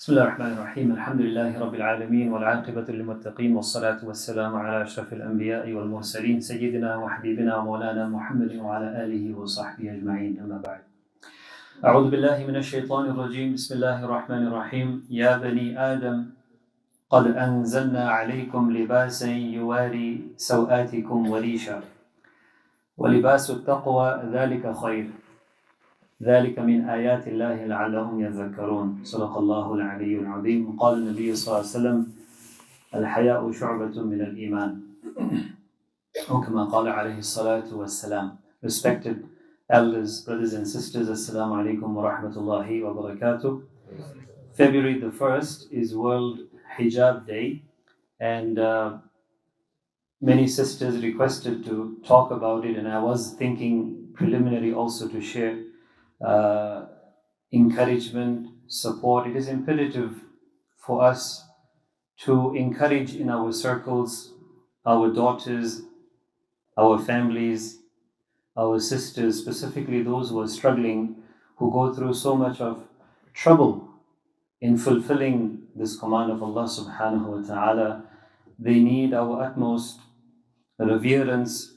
بسم الله الرحمن الرحيم الحمد لله رب العالمين والعاقبة للمتقين والصلاة والسلام على أشرف الأنبياء والمرسلين سيدنا وحبيبنا ومولانا محمد وعلى آله وصحبه أجمعين أما بعد أعوذ بالله من الشيطان الرجيم بسم الله الرحمن الرحيم يا بني آدم قد أنزلنا عليكم لباسا يواري سوآتكم وريشا ولباس التقوى ذلك خير ذلك من آيات الله لعلهم يذكرون صدق الله العلي العظيم قال النبي صلى الله عليه وسلم الحياء شعبة من الإيمان أو كما قال عليه الصلاة والسلام. Respected elders, brothers and sisters, Assalamu alaikum wa rahmatullahi wa barakatuh. February the 1st is World Hijab Day, and many sisters requested to talk about it, and I was thinking preliminary also to share encouragement, support. It is imperative for us to encourage in our circles, our daughters, our families, our sisters, specifically those who are struggling, who go through so much of trouble in fulfilling this command of Allah subhanahu wa ta'ala. They need our utmost reverence,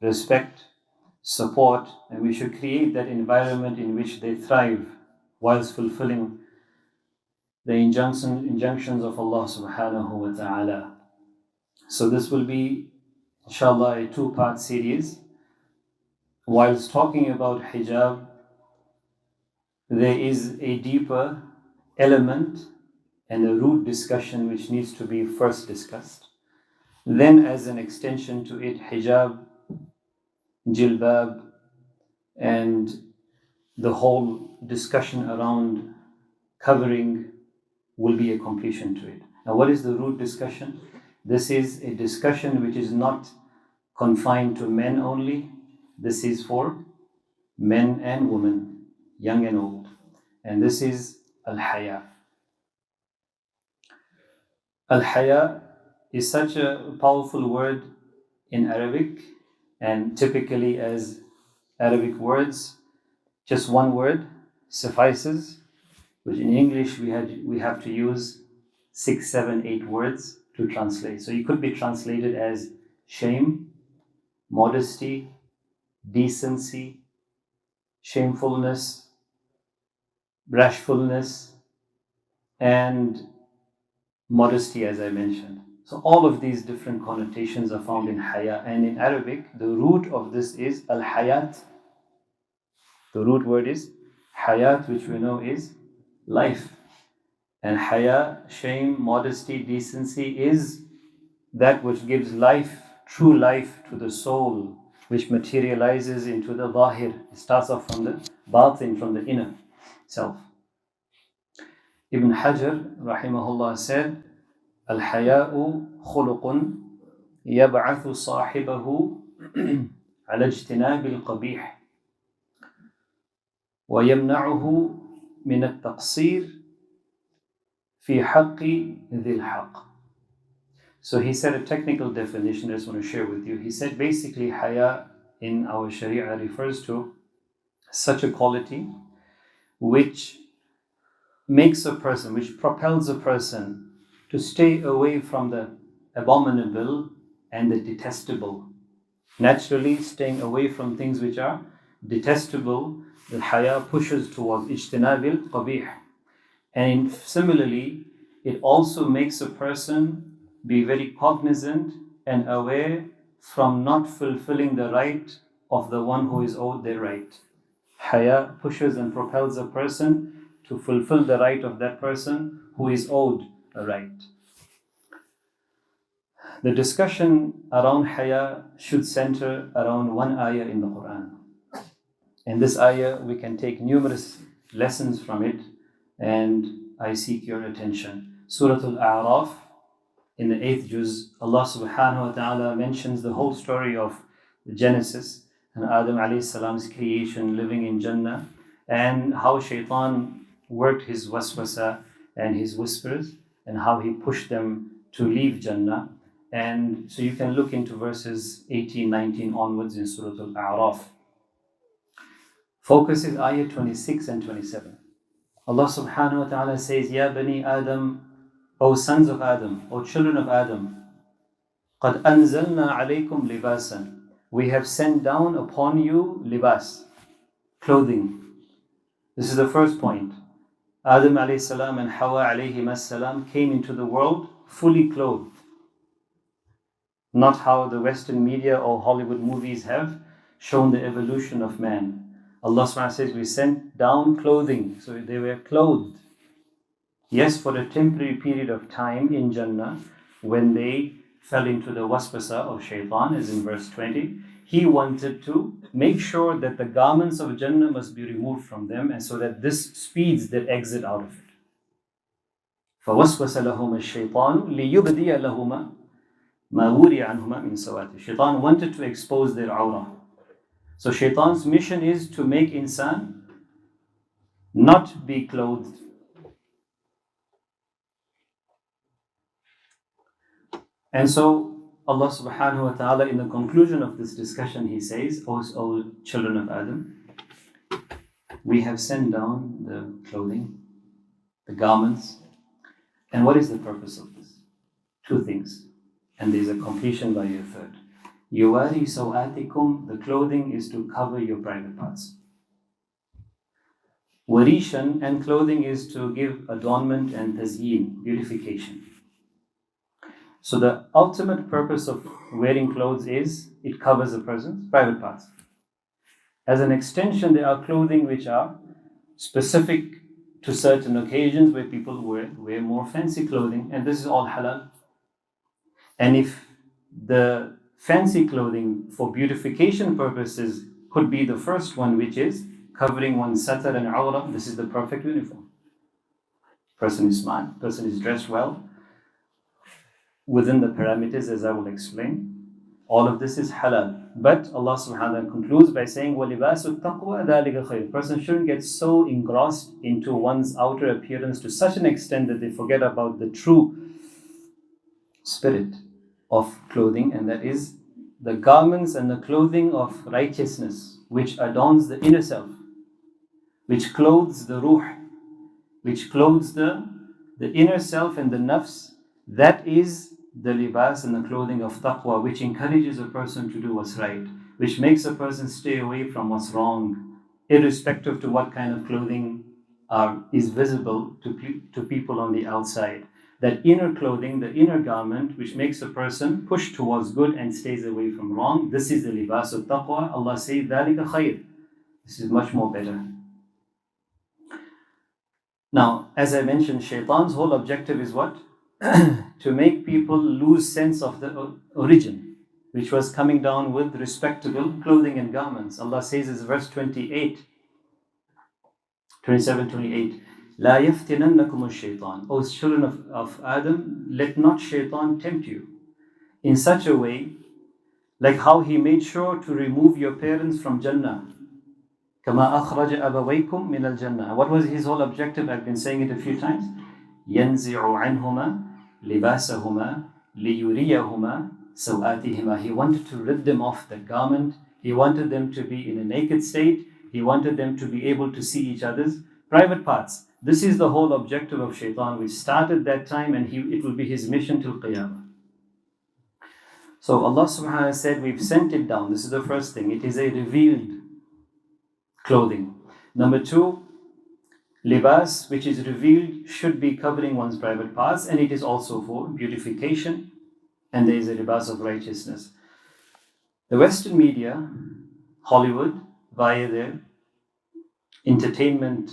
respect, support, and we should create that environment in which they thrive whilst fulfilling the injunctions of Allah subhanahu wa ta'ala. So this will be, inshallah, a two-part series. Whilst talking about hijab, there is a deeper element and a root discussion which needs to be first discussed. Then, as an extension to it, hijab, jilbab, and the whole discussion around covering will be a completion to it. Now, what is the root discussion? This is a discussion which is not confined to men only. This is for men and women, young and old. And this is al-haya. Al-haya is such a powerful word in Arabic, and typically as Arabic words, just one word suffices, which in English we have to use 6, 7, 8 words to translate. So it could be translated as shame, modesty, decency, shamefulness, bashfulness, and modesty, as I mentioned. So all of these different connotations are found in haya, and in Arabic the root of this is al-hayat. The root word is hayat, which we know is life. And haya, shame, modesty, decency is that which gives life, true life to the soul, which materializes into the zahir. It starts off from the batin, from the inner self. Ibn Hajar, rahimahullah, said, Al-haya'u khuluqun yab'athu sahibahu ala ijtinabi al-qabih wa yamna'uhu min al-taqsir fi haqqi dhil haqq. So he said a technical definition I just want to share with you. He said basically haya in our sharia refers to such a quality which makes a person, which propels a person to stay away from the abominable and the detestable. Naturally, staying away from things which are detestable, the haya pushes towards ijtinabil qabih. And similarly, it also makes a person be very cognizant and aware from not fulfilling the right of the one who is owed their right. Haya pushes and propels a person to fulfill the right of that person who is owed a right. The discussion around haya should center around one ayah in the Quran. In this ayah, we can take numerous lessons from it, and I seek your attention. Surah Al-A'raf, in the 8th juz, Allah subhanahu wa ta'ala mentions the whole story of the Genesis and Adam alayhi salam's creation, living in Jannah, and how shaitan worked his waswasa and his whispers, and how he pushed them to leave Jannah. And so you can look into verses 18, 19 onwards in Surah Al-A'raf. Focus is ayah 26 and 27. Allah subhanahu wa ta'ala says, Ya Bani Adam, O sons of Adam, O children of Adam, قَدْ أَنزَلْنَا عَلَيْكُمْ لِبَاسًا. We have sent down upon you libas, clothing. This is the first point. Adam alayhi salam and Hawa alayhi salam came into the world fully clothed. Not how the Western media or Hollywood movies have shown the evolution of man. Allah subhanahu wa ta'ala says we sent down clothing, so they were clothed. Yes, for a temporary period of time in Jannah, when they fell into the waswasa of shaitan, as in verse 20, he wanted to make sure that the garments of Jannah must be removed from them, and so that this speeds their exit out of it. فَوَسْوَسَ لَهُمَا الشَّيْطَانُ لِيُبْدِيَ لَهُمَا مَا وُرِيَ عَنْهُمَا مِنْ سَوَاتِهِ. Shaitan wanted to expose their awrah. So shaitan's mission is to make insan not be clothed. And so Allah subhanahu wa ta'ala, in the conclusion of this discussion, He says, O children of Adam, we have sent down the clothing, the garments. And what is the purpose of this? Two things. And there's a completion by a third. Yuwari sawatikum, the clothing is to cover your private parts. Warishan, and clothing is to give adornment and tazyin, beautification. So the ultimate purpose of wearing clothes is it covers a person's private parts. As an extension, there are clothing which are specific to certain occasions where people wear more fancy clothing, and this is all halal. And if the fancy clothing for beautification purposes could be the first one, which is covering one's satar and awrah, this is the perfect uniform. Person is smart, person is dressed well, within the parameters, as I will explain. All of this is halal. But Allah subhanahu wa ta'ala concludes by saying, وَلِبَاسُ التَّقْوَى ذَلِكَ خَيْرٌ. A person shouldn't get so engrossed into one's outer appearance to such an extent that they forget about the true spirit of clothing, and that is the garments and the clothing of righteousness, which adorns the inner self, which clothes the ruh, which clothes the inner self and the nafs. That is the libas and the clothing of taqwa, which encourages a person to do what's right, which makes a person stay away from what's wrong, irrespective to what kind of clothing is visible to people on the outside. That inner clothing, the inner garment, which makes a person push towards good and stays away from wrong, this is the libas of taqwa. Allah says, ذَلِكَ خَيْرٌ. This is much more better. Now, as I mentioned, shaitan's whole objective is what? To make people lose sense of the origin, which was coming down with respectable clothing and garments. Allah says in verse 27, 28, لا يفتننكم الشيطان. O children of Adam, let not shaitan tempt you in such a way, like how he made sure to remove your parents from Jannah. كما أخرج أبويكم من الجنة. What was his whole objective? I've been saying it a few times. ينزع عنهما لباسهما ليريهما سوآتهما. He wanted to rid them of the garment. He wanted them to be in a naked state. He wanted them to be able to see each other's private parts. This is the whole objective of shaitan, which started that time, and it will be his mission till Qiyamah. So Allah subhanahu wa ta'ala said, we've sent it down. This is the first thing. It is a revealed clothing. Number two, libas, which is revealed, should be covering one's private parts, and it is also for beautification, and there is a libas of righteousness. The Western media, Hollywood, via their entertainment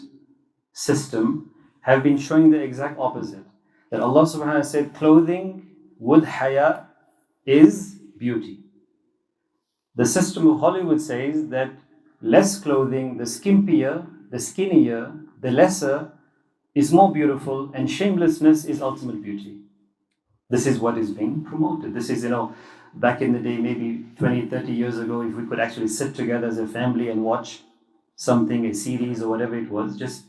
system, have been showing the exact opposite. That Allah subhanahu wa ta'ala said clothing with haya is beauty. The system of Hollywood says that less clothing, the skimpier, the skinnier, the lesser is more beautiful, and shamelessness is ultimate beauty. This is what is being promoted. This is, back in the day, maybe 20, 30 years ago, if we could actually sit together as a family and watch something, a series or whatever it was, just,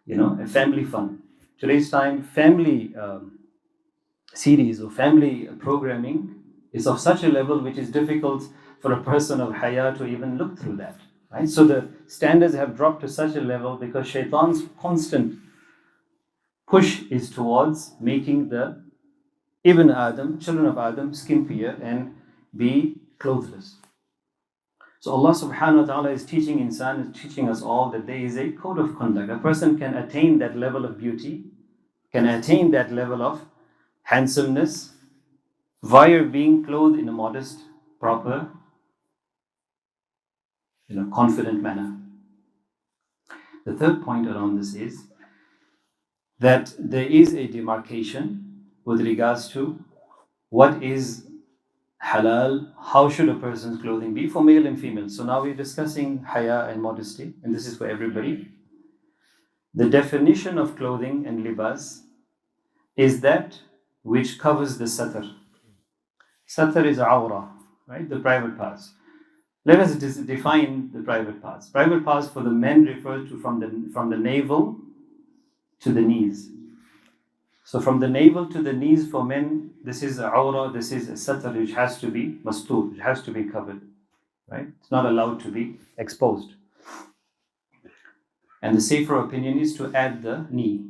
a family fun. Today's time, family series or family programming is of such a level which is difficult for a person of haya to even look through that. Right? So the standards have dropped to such a level because shaitan's constant push is towards making the Ibn Adam, children of Adam, skimpier and be clothless. So Allah subhanahu wa ta'ala is teaching insan, is teaching us all that there is a code of conduct. A person can attain that level of beauty, can attain that level of handsomeness via being clothed in a modest, proper, confident manner. The third point around this is that there is a demarcation with regards to what is halal, how should a person's clothing be for male and female. So now we're discussing haya and modesty, and this is for everybody. The definition of clothing and libas is that which covers the satar. Satar is awra, right? The private parts. Let us define the private parts. Private parts for the men refer to from the navel to the knees. So from the navel to the knees for men, this is a awra, this is a satar which has to be mastur, which has to be covered. Right? It's not allowed to be exposed. And the safer opinion is to add the knee.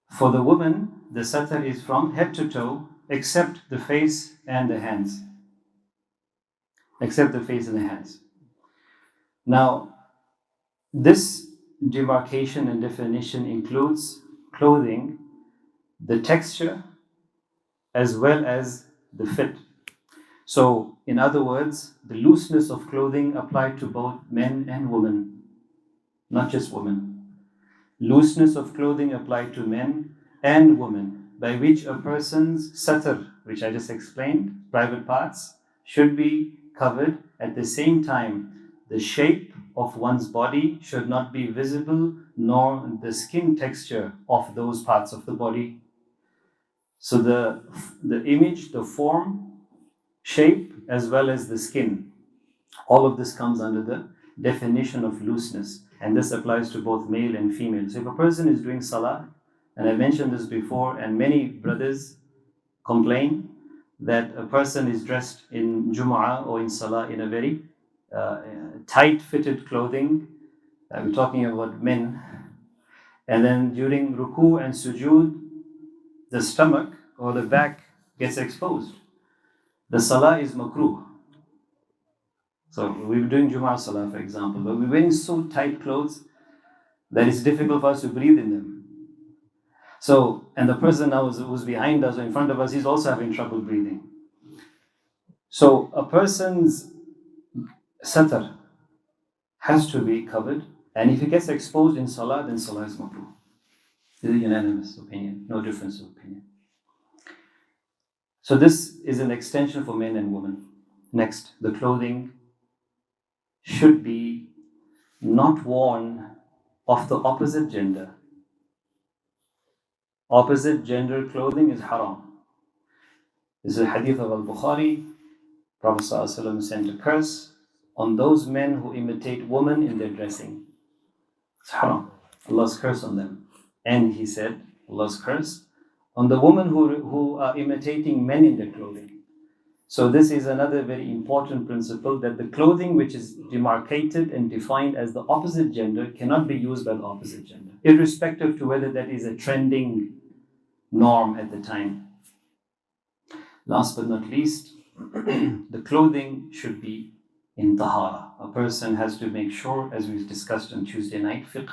For the woman, the satar is from head to toe, except the face and the hands. Except the face and the hands. Now, this demarcation and definition includes clothing, the texture, as well as the fit. So, in other words, the looseness of clothing applied to both men and women, not just women. Looseness of clothing applied to men and women, by which a person's satar, which I just explained, private parts, should be covered. At the same time, the shape of one's body should not be visible, nor the skin texture of those parts of the body. So the image, the form, shape, as well as the skin, all of this comes under the definition of looseness. And this applies to both male and female. So if a person is doing salah, and I mentioned this before, and many brothers complain that a person is dressed in Jumu'ah or in salah in a very tight-fitted clothing. We're talking about men. And then during ruku and sujood, the stomach or the back gets exposed. The salah is makruh. So we were doing Jumu'ah salah, for example, but we're wearing so tight clothes that it's difficult for us to breathe in them. So, and the person now who's behind us or in front of us, he's also having trouble breathing. So a person's satar has to be covered, and if it gets exposed in salah, then salah is makruh. This is a unanimous opinion, no difference of opinion. So this is an extension for men and women. Next, the clothing should be not worn of the opposite gender. Opposite gender clothing is haram. This is a hadith of Al-Bukhari. Prophet ﷺ sent a curse on those men who imitate women in their dressing. It's haram. Allah's curse on them. And he said, Allah's curse on the women who are imitating men in their clothing. So this is another very important principle, that the clothing which is demarcated and defined as the opposite gender cannot be used by the opposite gender, irrespective to whether that is a trending norm at the time. Last but not least, the clothing should be in tahara. A person has to make sure, as we discussed on Tuesday night fiqh,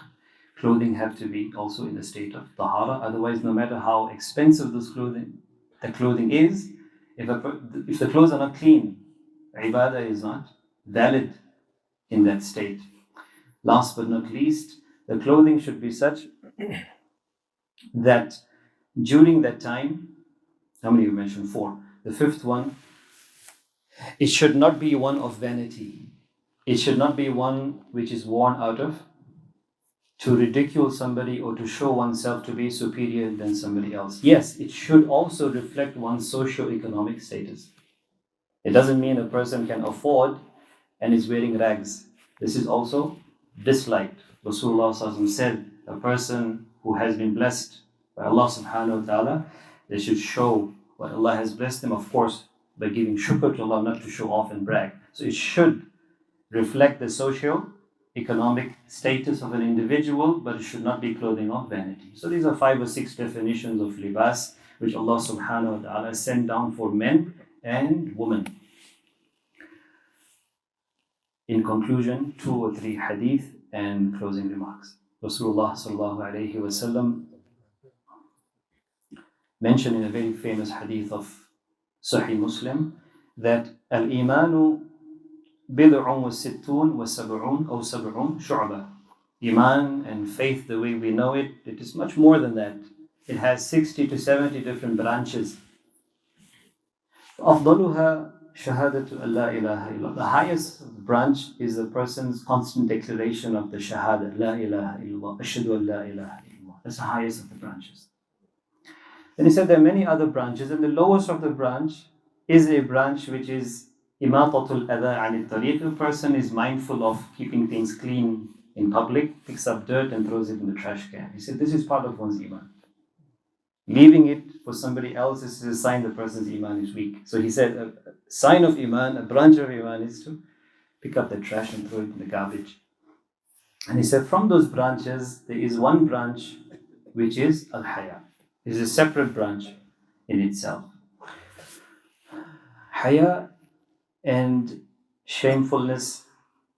clothing have to be also in a state of tahara. Otherwise, no matter how expensive the clothing is, if the clothes are not clean, ibadah is not valid in that state. Last but not least, the clothing should be such that during that time, how many you mentioned? 4. The fifth one, it should not be one of vanity. It should not be one which is worn out of to ridicule somebody or to show oneself to be superior than somebody else. Yes, it should also reflect one's socio-economic status. It doesn't mean a person can afford and is wearing rags. This is also disliked. Rasulullah said, a person who has been blessed by Allah subhanahu wa ta'ala, they should show what Allah has blessed them, of course, by giving shukr to Allah, not to show off and brag. So it should reflect the socio economic status of an individual, but it should not be clothing of vanity. So these are 5 or 6 definitions of libas which Allah subhanahu wa ta'ala sent down for men and women. In conclusion, 2 or 3 hadith and closing remarks. Rasulullah sallallahu alayhi wa sallam mentioned in a very famous hadith of Sahih Muslim that al-imanu bid'un wa sittun wa sab'un aw sab'un shu'bah. Iman and faith, the way we know it, it is much more than that. It has 60 to 70 different branches. أفضلها شهادة أن لا إله إلا الله. The highest branch is a person's constant declaration of the shahada, لا إله إلا الله, أشهد أن لا إله إلا الله. That's the highest of the branches. Then he said there are many other branches, and the lowest of the branch is a branch which is imatatul adha anit tariq. The person is mindful of keeping things clean in public, picks up dirt and throws it in the trash can. He said this is part of one's iman. Leaving it for somebody else is a sign the person's iman is weak. So he said a sign of iman, a branch of iman is to pick up the trash and throw it in the garbage. And he said from those branches there is one branch which is al-haya. It is a separate branch in itself. Haya and shamefulness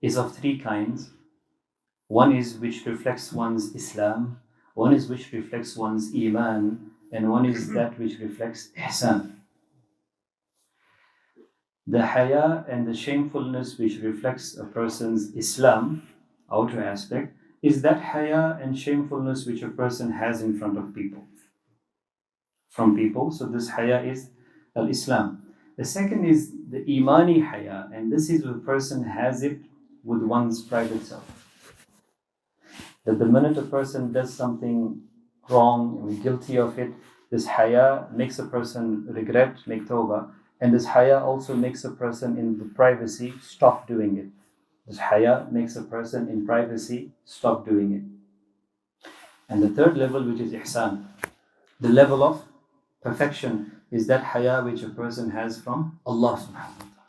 is of 3 kinds. One is which reflects one's Islam, one is which reflects one's iman, and one is that which reflects ihsan. The haya and the shamefulness which reflects a person's Islam, outer aspect, is that haya and shamefulness which a person has in front of people. From people, so this haya is al-Islam. The second is the imani haya, and this is when a person has it with one's private self. That the minute a person does something wrong and guilty of it, this haya makes a person regret, make tawbah, and this haya also makes a person in the privacy stop doing it. This haya makes a person in privacy stop doing it. And the third level, which is ihsan, the level of perfection, is that haya which a person has from Allah subhanahu wa ta'ala.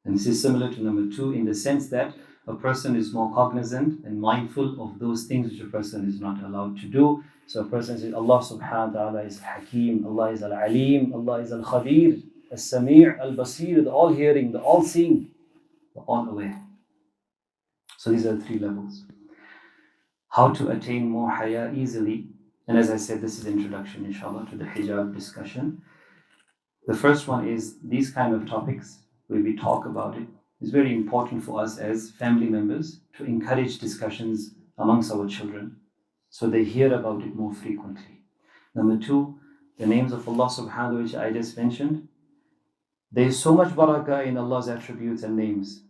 And this is similar to number 2 in the sense that a person is more cognizant and mindful of those things which a person is not allowed to do. So a person says Allah subhanahu wa ta'ala is Hakim, Allah is Al-Alim, Allah is Al-Khabir, Al-Sami', Al-Basir, the all-hearing, the all-seeing, the all-aware. So these are the 3 levels. How to attain more haya easily. And as I said, this is introduction, inshallah, to the hijab discussion. The first one is these kind of topics where we talk about it. It's very important for us as family members to encourage discussions amongst our children so they hear about it more frequently. Number 2, the names of Allah subhanahu which I just mentioned. There is so much barakah in Allah's attributes and names.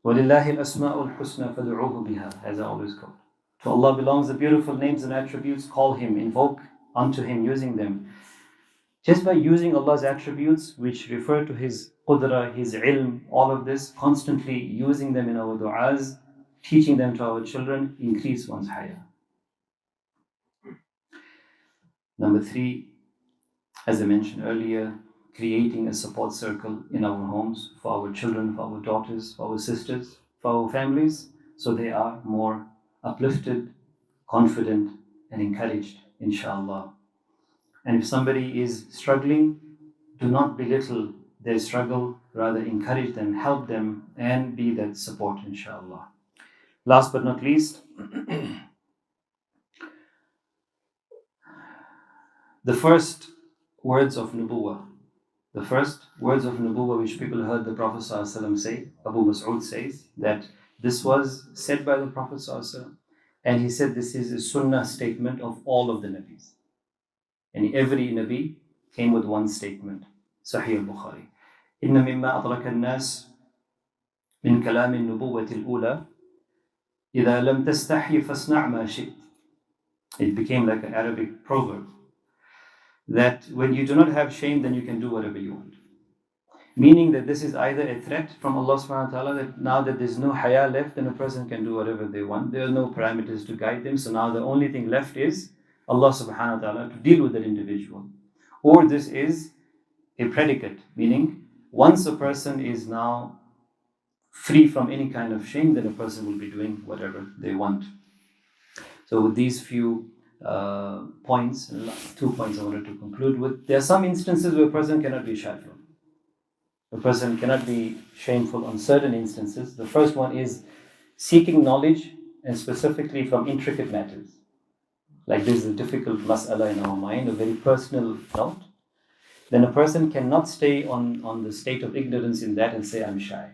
وَلِلَّهِ الْأَسْمَاءُ الْحُسْنَى فَدْعُوهُ بِهَا, as I always quote. To Allah belongs the beautiful names and attributes. Call Him, invoke unto Him using them. Just by using Allah's attributes, which refer to His qudra, His ilm, all of this, constantly using them in our du'as, teaching them to our children, increase one's haya. Number 3, as I mentioned earlier, creating a support circle in our homes for our children, for our daughters, for our sisters, for our families, so they are more uplifted, confident, and encouraged, inshallah. And if somebody is struggling, do not belittle their struggle, rather encourage them, help them, and be that support, inshallah. Last but not least, the first words of nubuwwah. The first words of nubuwwah which people heard the Prophet ﷺ say, Abu Mas'ud says that this was said by the Prophet ﷺ, and he said this is a sunnah statement of all of the Nabis. And every Nabi came with one statement. Sahih al-Bukhari. إِنَّ مِمَّا أَدْرَكَ النَّاسِ مِنْ كَلَامِ النُّبُوَّةِ الْأُولَى إِذَا لَمْ تَسْتَحْيِ فَاصْنَعْ مَا شِئْتَ. It became like an Arabic proverb that when you do not have shame, then you can do whatever you want. Meaning that this is either a threat from Allah subhanahu wa ta'ala that now that there's no haya left, then a person can do whatever they want. There are no parameters to guide them. So now the only thing left is Allah subhanahu wa ta'ala to deal with that individual. Or this is a predicate, meaning once a person is now free from any kind of shame, then a person will be doing whatever they want. So with these few points, 2 points I wanted to conclude with. There are some instances where a person cannot be shy from. A person cannot be shameful on certain instances. The first one is seeking knowledge, and specifically from intricate matters. Like this is a difficult mas'ala in our mind, a very personal note. Then a person cannot stay on the state of ignorance in that and say, I'm shy.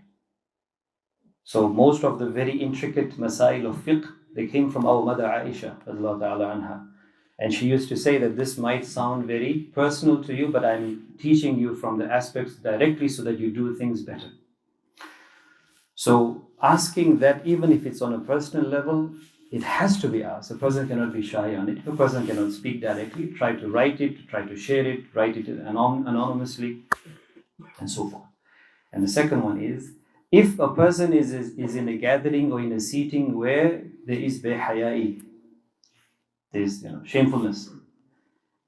So most of the very intricate masail of fiqh, they came from our mother Aisha, anha. And she used to say that this might sound very personal to you, but I'm teaching you from the aspects directly so that you do things better. So asking that, even if it's on a personal level, it has to be asked. A person cannot be shy on it. If a person cannot speak directly, try to write it, try to share it, write it anonymously, and so forth. And the second one is, if a person is in a gathering or in a seating where there is behayai, there is shamefulness,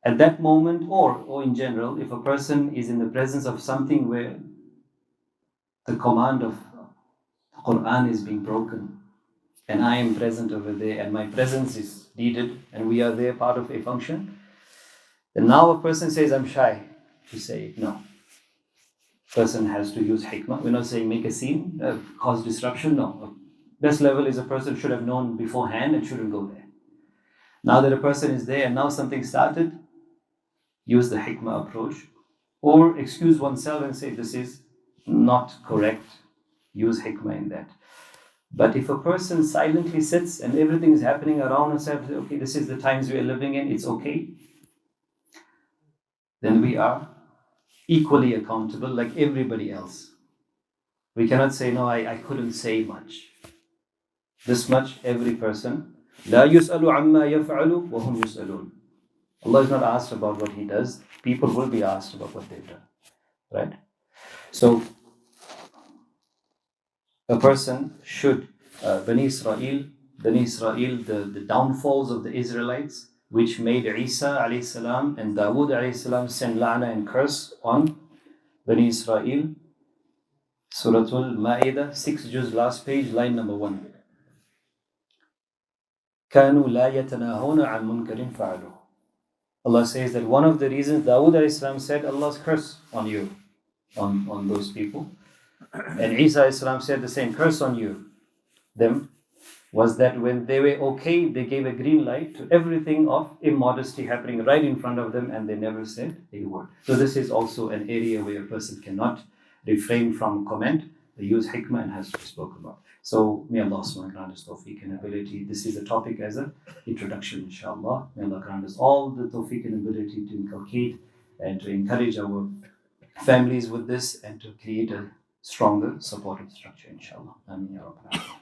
at that moment, or in general, if a person is in the presence of something where the command of the Quran is being broken, and I am present over there, and my presence is needed, and we are there part of a function, then now a person says, I'm shy to say it. No. Person has to use hikmah. We're not saying make a scene, cause disruption. No. Best level is a person should have known beforehand and shouldn't go there. Now that a person is there and now something started, use the hikmah approach, or excuse oneself and say this is not correct. Use hikmah in that. But if a person silently sits and everything is happening around us, okay, this is the times we are living in, it's okay, then we are equally accountable like everybody else. We cannot say, no, I couldn't say much. This much, every person. لا يسأل عما يفعل وهم يسألون. Allah is not asked about what He does. People will be asked about what they've done. Right? So, a person should, Bani Israel, the downfalls of the Israelites, which made Isa alayhi salam and Dawood alayhi salam send la'na and curse on Bani Israel. Suratul Ma'idah, 6 juz, last page, line number 1. كانوا لا يتناهون عن منكر فعلوه. Allah says that one of the reasons Dawood alayhi salam said Allah's curse on you, on those people, and Isa alayhi salam said the same curse on you, them, was that when they were okay, they gave a green light to everything of immodesty happening right in front of them, and they never said a word. So this is also an area where a person cannot refrain from comment. They use hikmah and has to be spoken about. So may Allah subhanahu wa ta'ala grant us tawfiq and ability. This is a topic as an introduction, inshallah. May Allah grant us all the tawfiq and ability to inculcate and to encourage our families with this and to create a stronger supportive structure, inshallah. Ameen ya Rabbal Alamin.